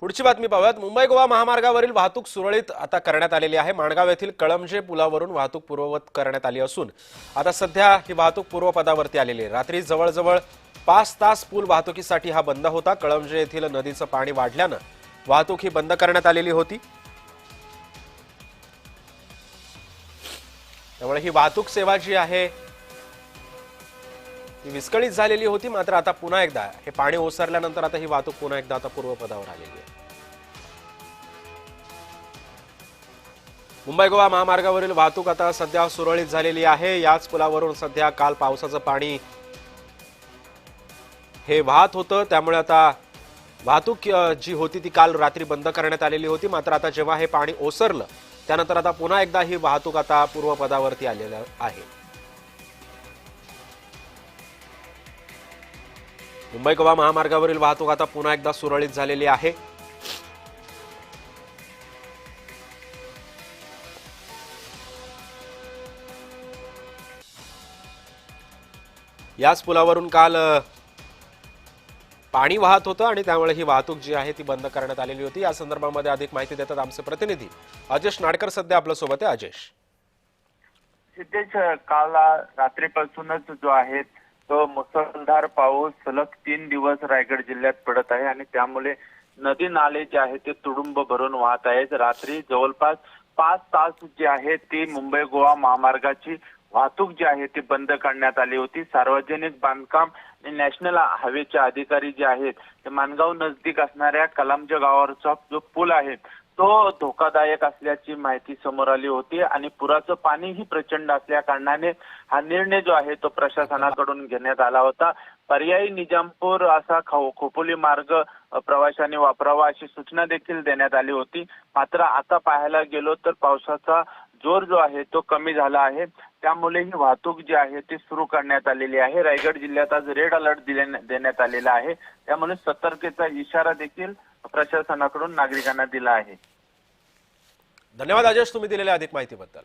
पुढची बातमी पाहूयात। मुंबई गोवा महामार्गावरील वाहतूक सुरळीत आता करण्यात आलेली आहे। माणगाव येथील कळमजे पुलावरून वाहतूक पूर्ववत करण्यात आली असून आता सध्या ही वाहतूक पूर्वपदावरती आलेली आहे। रात्री जवळजवळ 5 तास पूल वाहतुकीसाठी हा बंद होता। कळमजे येथील नदीचं पाणी वाढल्यानं वाहतूक ही बंद करण्यात आलेली होती। त्यामुळे ही वाहतूक सेवा जी आहे ती विस्कळीत झालेली होती। मात्र आता पुन्हा एकदा हे पाणी ओसरल्यानंतर आता ही वाहतूक पुन्हा एकदा आता पूर्वपदावर आलेली आहे। मुंबई गोवा महामार्गावरील वाहतूक आता सध्या सुरळीत झालेली आहे। याच पुलावरून सध्या काल पावसाचं पाणी हे वाहत होतं, त्यामुळे आता वाहतूक जी होती ती काल रात्री बंद करण्यात आलेली होती। मात्र आता जेव्हा हे पाणी ओसरलं त्यानंतर आता पुन्हा एकदा ही वाहतूक आता पूर्वपदावरती आलेली आहे। मुंबई गोवा महामार्गावरील वाहतूक आता पुन्हा एकदा सुरळीत झालेली आहे। याच पुलावरून काल पाणी वाहत होतं आणि त्यामुळे ही वाहतूक जी आहे ती बंद करण्यात आलेली होती। या संदर्भामध्ये अधिक माहिती देतात आमचे प्रतिनिधी अजेश नाडकर। सध्या आपल्या सोबत आहे अजेश। सिद्धेश, काल रात्रीपासूनच जो आहे तो मुसळधार पाऊस सलग 3 दिवस रायगड जिल्ह्यात पडत आहे आणि त्यामुळे नदी नाले जे आहे ते तुडुंब भरून वाहत आहेत। रात्री जवळपास 5 तास जी आहे ती मुंबई गोवा महामार्गाची वाहतूक जी आहे ती बंद करण्यात आली होती। सार्वजनिक बांधकाम आणि नॅशनल हायवेचे अधिकारी जे आहेत ते माणगाव नजदीक असणाऱ्या कलामजे गावावरचा जो पूल आहे तो धोकादायक असल्याची माहिती समोर आली होती आणि पुराचं पाणीही प्रचंड असल्या कारणाने हा निर्णय जो आहे तो प्रशासनाकडून घेण्यात आला होता। पर्यायी निजामपूर असा खोपोली मार्ग प्रवाशांनी वापरावा अशी सूचना देखील देण्यात आली होती। मात्र आता पाहायला गेलो तर पावसाचा जोर जो आहे तो कमी झाला आहे, त्यामुळे ही वाहतूक जी आहे ती सुरू करण्यात आलेली आहे। रायगड जिल्ह्यात आज रेड अलर्ट देण्यात आलेला आहे, त्यामुळे सतर्कतेचा इशारा देखील प्रशासनाकडून नागरिकांना दिला आहे। धन्यवाद अजेश, तुम्ही दिलेल्या अधिक माहितीबद्दल।